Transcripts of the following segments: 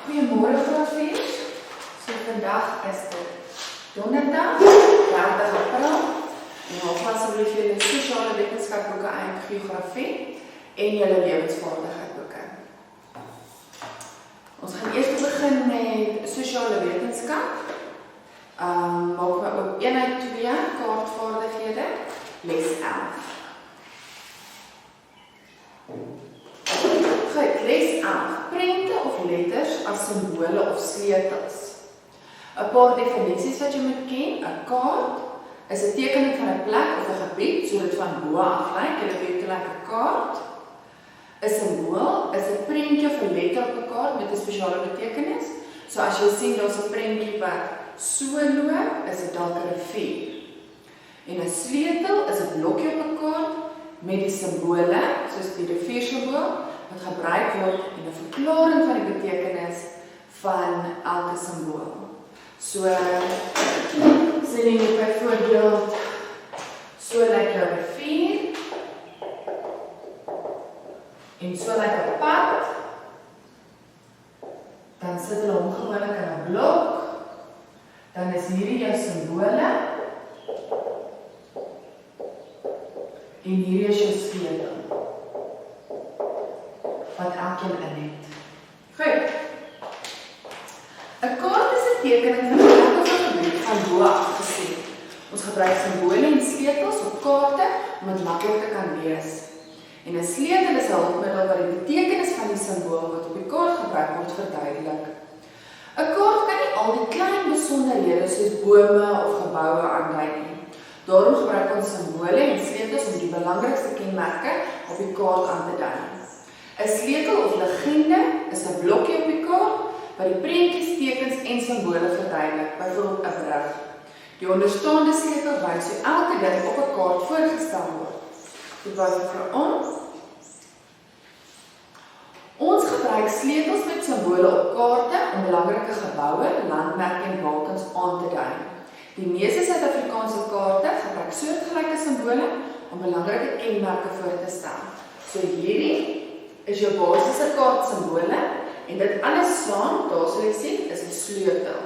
Goeiemôre grafies. So vandag is dit Donderdag, 30 April. En ons gaan asseblief julle sosiale wetenskapboeke uit geografie en julle lewensvaardigheidboeke. Ons gaan eers begin met sosiale wetenskap. Maak we op 1 uit 2 kaartvaardighede, les 11. Goed, les 11. Prente of letters as simbole of sleutels. 'n Paar definisies wat jy moet ken. 'n Kaart is 'n tekening van 'n plek of 'n gebied, so dit van bo af lyk. Jy weet hoe 'n kaart. 'n Simbool is 'n prentjie of 'n letter op 'n kaart met 'n spesiale betekenis. So as jy sien daar's 'n prentjie wat so loop, is dit dalk 'n rivier. En 'n sleutel is 'n blokkie op 'n kaart met die simbole, soos die riviersimbool, wat gebruik word in 'n verklaring van die betekenis van elke simbool. So, sien jy byvoorbeeld, so lyk 'n rivier, en so lyk 'n pad, dan sit hulle hom gewoonlik in 'n blok, dan is hierdie jou simbole, en hierdie is jou sleutel, wat elkeen in het. Goed. 'n Kaart is 'n tekening van 'n plek of 'n gebied van bo af gesien. Ons gebruik simbole en sleutels op kaarte om dit maklik te kan lees. En 'n sleutel is 'n hulpmiddel wat die betekenis van die simbool wat op die kaart gebruik word verduidelik. 'n Kaart kan nie al die klein besonderhede soos bome of geboue aandui nie. Daarom gebruik ons simbole en sleutels om die belangrikste kenmerke op die kaart aan te dui. 'n Sleutel of legende is 'n blokkie op die kaart wat die prentjies, tekens en simbole verduidelik, byvoorbeeld 'n brug. Die onderstaande sleutel wys hoe elke ding op 'n kaart voorgestel word. Dit was vir ons. Ons gebruik sleutels met simbole op kaarte om belangrike geboue, landmerke en bakens aan te dui. Die meeste Suid-Afrikaanse kaarte gebruik soortgelyke simbole om belangrike kenmerke voor te stel. So hierdie is jou basiese kaartsimbole en dit alles saam, daar sal jy sien, is 'n sleutel.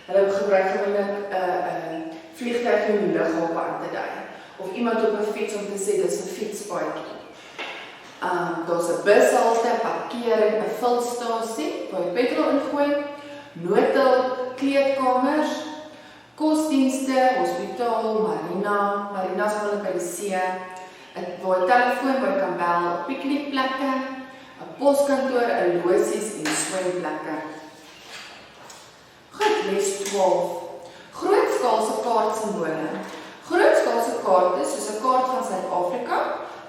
Hulle gebruik gewoonlik 'n vliegtuig in die lughawe aan te dui. Of iemand op 'n fiets om te sê dis 'n fietspaadjie. Daar's 'n bushalte, parkering, 'n vulstasie waar jy petrol ingooi, noodhulp, kleedkamers, kosdienste, hospitaal, marinas gewoonlik by die see, waar 'n telefoon waar jy kan bel, piknikplekke, 'n poskantoor, 'n losies en swemplekke. Goed, les 12. Grootskaalse kaartsimbole. Grootskaalse kaarte, soos 'n kaart van Suid-Afrika,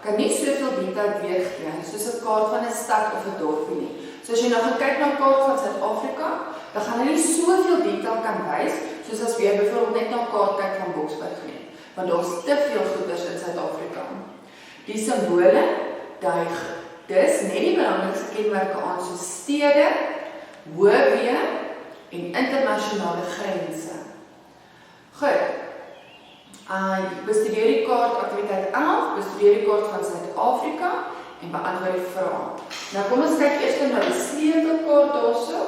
kan nie soveel detail weergee soos 'n kaart van 'n stad of 'n dorpie nie. So as jy nou gaan kyk na 'n kaart van Suid-Afrika, dan gaan hy nie soveel detail kan wys soos as jy byvoorbeeld net na 'n kaart kyk van Boksburg nie, want daar's te veel goeders in Suid-Afrika. Die simbole dui dis net die belangrikste kenmerke aan soos stede, hoofweë en internasionale grense. Goed. Bestudeer die kaart aktiwiteit 11, bestudeer die kaart van Suid-Afrika en beantwoord die vrae. Nou kom ons kyk eers na die sleutelkaart daarso.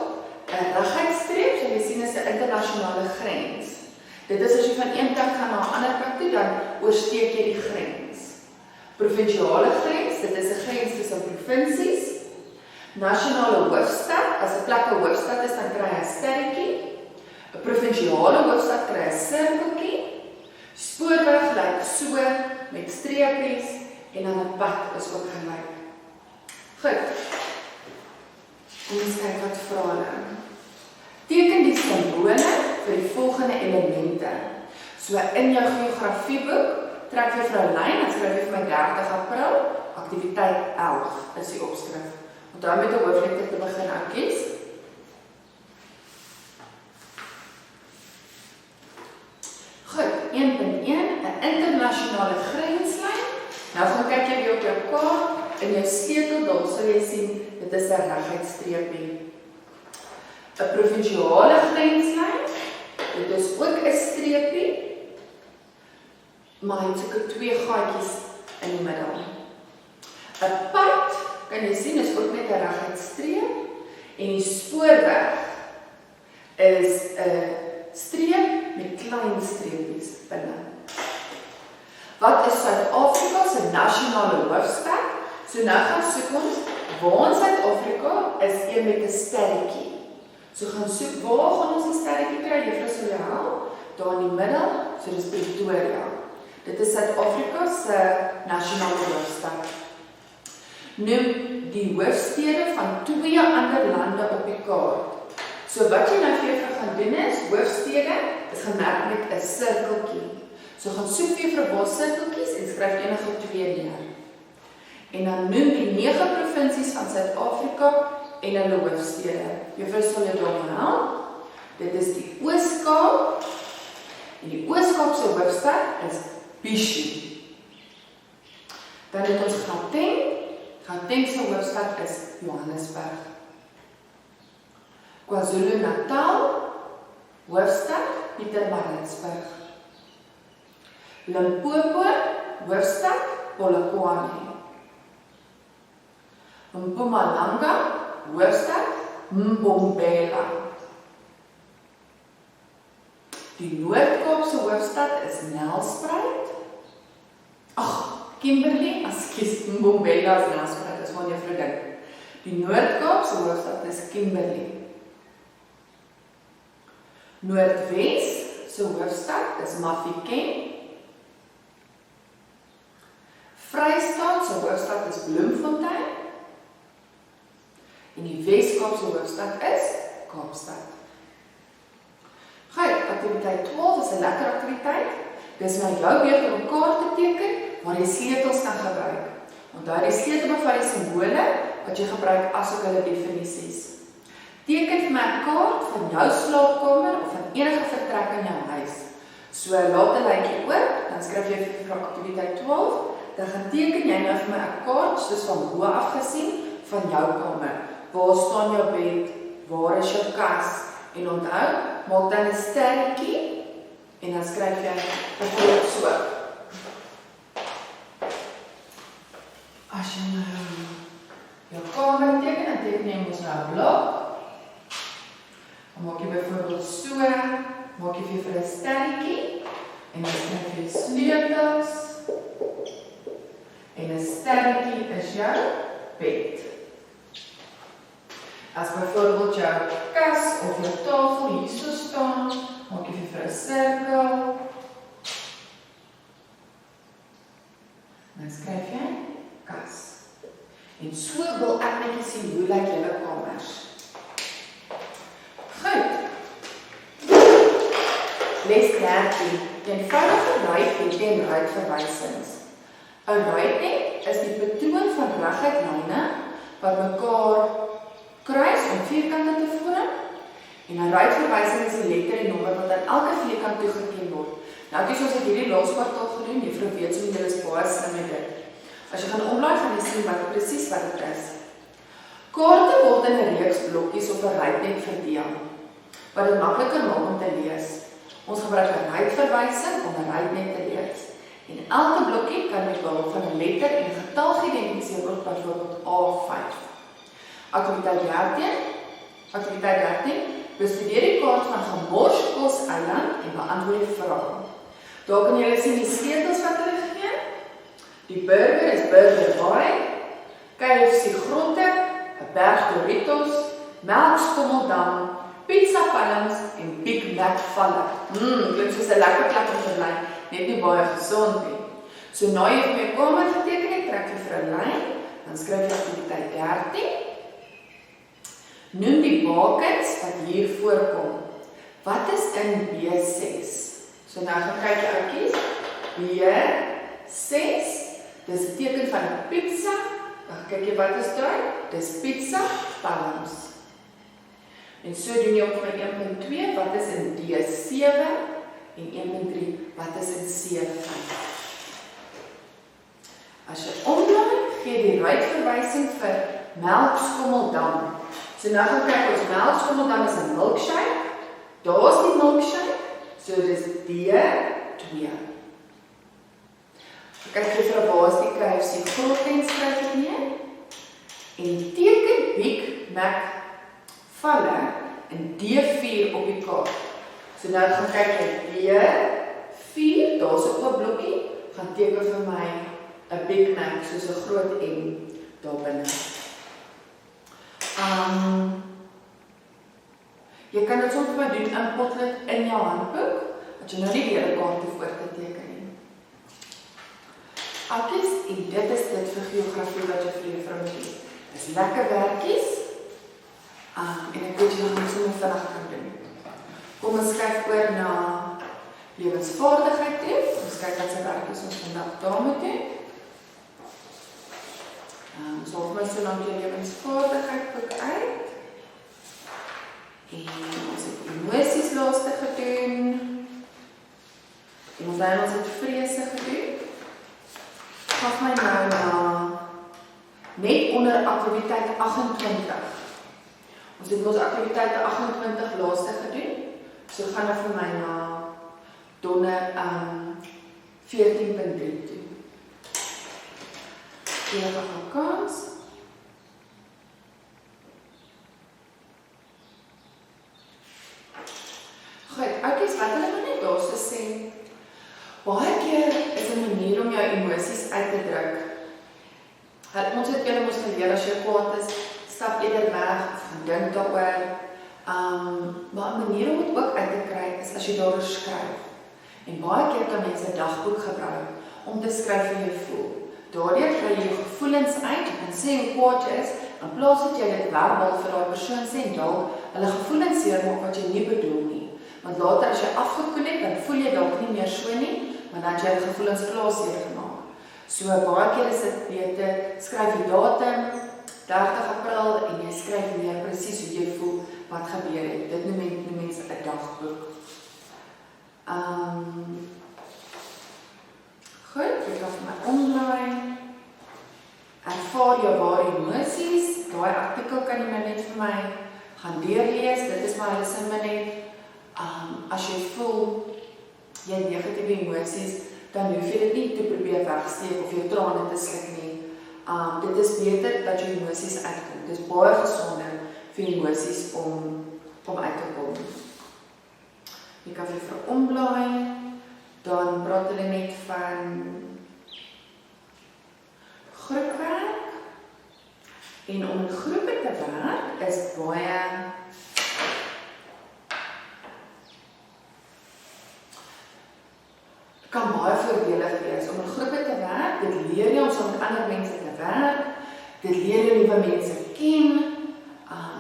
'n Reguitstreep, so jy sien is 'n internasionale grens. Dit is as jy van een kant gaan na 'n ander kant toe, dan oorsteek jy die grens. Provinsiale grens, dit is 'n grens tussen provinsies. Nasionale hoofstad, as 'n plek 'n hoofstad is, dan kry hy 'n sterretjie. 'n Provinsiale hoofstad kry 'n sirkeltjie. Spoorweg lyk so met streepies en dan 'n pad is ook gelyk. Goed. Kom ons kyk wat vra hulle. Teken die simbole vir die volgende elemente. So in jou geografieboek trek jy vir 'n lyn, dan skryf jy vir my 30 April, aktiwiteit 11 is die opskrif. Onthou met 'n hoofletter te begin kies. Goed, 1.1, 'n internasionale grenslyn. Nou gaan kyk jy weer op jou kaart, in jou sleutel, daar sal jy sien, dit is 'n reguitstreepie. 'n Provinsiale grenslyn, dit is ook 'n streepie, maar hy het soeke 2 gaatjies in die middel. 'n Pad, kan jy sien, is ook net 'n reguitstreep, En die spoorweg is 'n streep met klein streepies binne. Wat is Suid-Afrika se nasionale hoofstad? So nou gaan soek ons, waar in Suid-Afrika is een met 'n sterretjie. So gaan soek, waar gaan ons 'n sterretjie kry? Juffrou sal jou help. Daar in die middel, so dis Pretoria. Dit is Suid-Afrika se nasionale hoofstad. Noem die hoofstede van 2 ander lande op die kaart. So wat jy nou vir jou gaan doen is, hoofstede is gemerk met 'n sirkeltjie. So gaan soek vir jou waar sirkeltjies en skryf enige 2 neer. En dan noem die 9 provinsies van Suid-Afrika en hulle hoofstede. Juffrou sal jou daarmee help. Dit is die Oos-Kaap. En die Oos-Kaap se hoofstad is Bishi. Dan het ons Gauteng. Gauteng se hoofstad is Johannesburg. KwaZulu-Natal, hoofstad Pietermaritzburg. Limpopo, hoofstad Polokwane. Mpumalanga, hoofstad Mbombela. Die Noord-Kaapse hoofstad is Nelspruit. Kimberley, ekskuus, Mbombela is Nelspruit, is van juffrou dink. Die Noord-Kaapse hoofstad is Kimberley. Noordwes se hoofstad is Mafeking. Vrystaat se hoofstad is Bloemfontein. En die Wes-Kaap se hoofstad is Kaapstad. Goed, aktiwiteit 12 is 'n lekker aktiwiteit. Dis nou jou beurt om 'n kaart te teken waar jy sleutels kan gebruik. Onthou die sleutel bevat die simbole wat jy gebruik asook hulle definisies. Teken vir my 'n kaart van jou slaapkamer of van enige vertrek in jou huis. So laat 'n lyntjie oop, dan skryf jy vir aktiwiteit 12, dan gaan teken jy nou vir my 'n kaart soos van bo af gesien van jou kamer. Waar staan jou bed? Waar is jou kas? En onthou, maak dan 'n sterretjie en dan skryf jy byvoorbeeld so. As jy nou jou kamer teken, dan teken jy mos nou 'n blok. Dan maak jy byvoorbeeld so, maak jy vir 'n sterretjie en dan skryf jy sleutels en 'n sterretjie is jou bed. As byvoorbeeld jou kas of jou tafel hierso staan, maak jy vir 'n sirkel. Dan skryf jy kas. En so wil ek net sien hoe lyk julle kamers. Goed. Les 13. Eenvoudige rytme en ruitverwysings. 'n Rytme is die patroon van reguit lyne wat mekaar kruis om vierkante te vorm. En 'n ruitverwysing is die letter en nommer wat aan elke vierkant toegeken word. Nou kies ons het hierdie laas kwartaal gedoen, juffrou weet so julle is baie slim met dit. As jy gaan omlaai gaan jy sien wat presies wat dit is. Kaarte word in 'n reeks blokkies op 'n rytnet verdeel, wat dit makliker maak om te lees. Ons gebruik 'n ruitverwysing om 'n rytnet te lees. En elke blokkie kan met behulp van 'n letter en 'n getal geïdentifiseer word, byvoorbeeld A5. Aktiwiteit 13, bestudeer die kaart van Gemorskos Eiland en beantwoord die vrae. Daar kan julle sien die sleutels wat hulle gee. Die burger is Burger Baai, KFC Grotte, 'n berg Doritos, Melkskommeldam, Pizza Palms en Big Mac Valle. Klink soos 'n lekker plek om te bly, net nie baie gesond nie. So na jy vir my kamer geteken het, trek jy vir 'n lyn, dan skryf jy aktiwiteit 13. Noem die bakens wat hier voorkom. Wat is in B6? So nou gaan kyk jy uitkies. B6, dis 'n teken van 'n pizza. Dan kyk jy wat is daar? Dis Pizza Palms. En so doen jy ook met 1.2, wat is in D7? En 1.3, wat is in C5? As jy omlaai, gee die ruitverwysing vir Melkskommeldam. So nou gaan kyk ons Melkskommeldam is 'n milkshake. Daar's die milkshake. So dis D2. Kyk jy vir waar is die KFC groot en skryf dit neer. En teken Big Mac valle in D4 op die kaart. So nou gaan kyk jy D4, daar is 'n oop blokkie, gaan teken vir my 'n Big Mac, soos 'n groot M daar binne. Jy kan dit soms maar doen in Padlet in jou handboek, dat jy nou nie die hele kaart hoef oor te teken nie. Akkies, en dit is dit vir geografie wat jy vir die vrou moet doen. Dis lekker werkies, en ek weet jy nog nie so vinnig kan doen. Kom ons kyk oor na lewensvaardigheid toe. Ons kyk wat sy werkies ons vandag daar moet doen. Ons hoef my so lang die lewensvaardigheid boek uit. En ons het emosies laaste gedoen. En ons het vrese gedoen. Gaf my nou na net onder aktiwiteit 28. Ons het ons aktiwiteit 28 laaste gedoen. So gaan nou vir my na donder 14.3 toe. Hier nog 'n kans. Goed, oudjies, wat hulle maar net daar so sê, baie keer is 'n manier om jou emosies uit te druk. Ons het julle mos geleer as jy kwaad is, stap eerder weg of gaan dink daaroor. Maar 'n manier om dit ook uit te kry is as jy daaroor skryf. En baie keer kan mense 'n dagboek gebruik om te skryf hoe jy voel. Daardeur kry jy jou gevoelens uit, jy kan sê hoe kwaad jy is, in plaas dat jy dit verbal vir daai persoon sê en dalk hulle gevoelens seermaak wat jy nie bedoel nie. Want later as jy afgekoel het, dan voel jy dalk nie meer so nie, maar dan het jy die gevoelens klaar seer gemaak. So baie keer is dit beter, skryf die datum, 30 April, en jy skryf meer presies hoe jy voel, wat gebeur het. Dit noem mense 'n dagboek. Goed, ek gaan vir my omlaai. Ervaar jou ware emosies. Daai artikel kan jy nou net vir my gaan deurlees. Dit is maar hulle sin net. As jy voel jy het negatiewe emosies, dan hoef jy dit nie te probeer wegsteek of jou trane te slik nie. Dit is beter dat jou emosies uitkom. Dit is baie gesonder vir emosies om uit te kom. Jy kan vir omblaai, dan praat hulle net van groepwerk. En om in groepe te werk is baie kan baie voordelig wees. Om in groepe te werk, dit leer jy om saam met ander mense te werk, dit leer jy nuwe mense ken,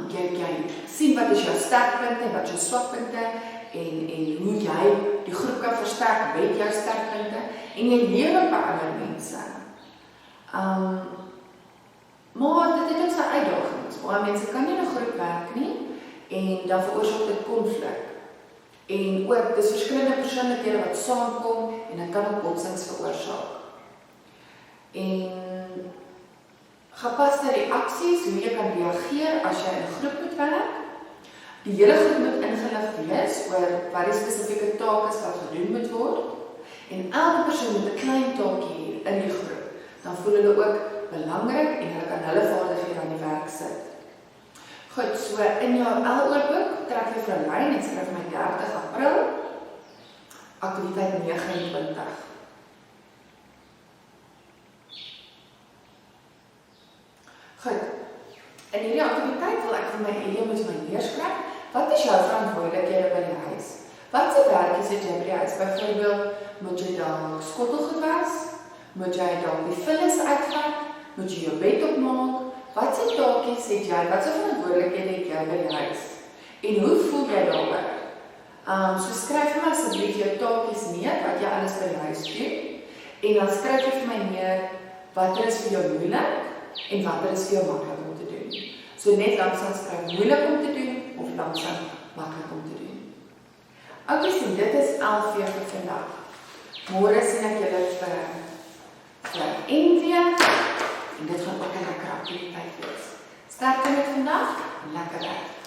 jy sien wat is jou sterkpunte en wat jou swakpunte, en hoe jy die groep kan versterk met jou sterkpunte, en jy leer ook by ander mense. Maar dit het ook sy uitdagings. Baie mense kan nie in 'n groep werk nie, en dan veroorsaak dit konflik. En ook, dis verskillende persoonlikhede wat saamkom, en dit kan ook botsings veroorsaak. En gepaste reaksies, hoe jy kan reageer as jy in 'n groep moet werk. Die hele groep moet ingelig wees oor wat die spesifieke taak is wat gedoen moet word. En elke persoon moet 'n klein taakie hê in die groep. Dan voel hulle ook belangrik en hulle kan hulle vaardighede aan die werk sit. Goed, so in jou L-oorboek trek jy vir 'n lyn en skryf my 30 April, aktiwiteit 29. Goed, in hierdie aktiwiteit wil ek vir my Elia met my neerskryf, wat is jou verantwoordelikhede by die huis? Wat se werkies het jy by die huis? Byvoorbeeld, moet jy dan skottelgoed was? Moet jy dan die vullis uitvat? Moet jy jou bed opmaak? Wat se taakies het jy? Wat se verantwoordelikhede het jy by die huis? En hoe voel jy daaroor? So skryf vir my asseblief jou taakies neer, wat jy alles by die huis doen. En dan skryf jy vir my neer, wat is vir jou moeilik en wat is vir jou maklik om te doen. So net langsaam skryf moeilik om te doen of langsaam maklik om te doen. Oukies, en dit is 11 uur vir vandag. Môre sien ek julle vir NW en dit gaan ook 'n lekker aktiwiteit wees. Sterkte met vandag en lekker werk.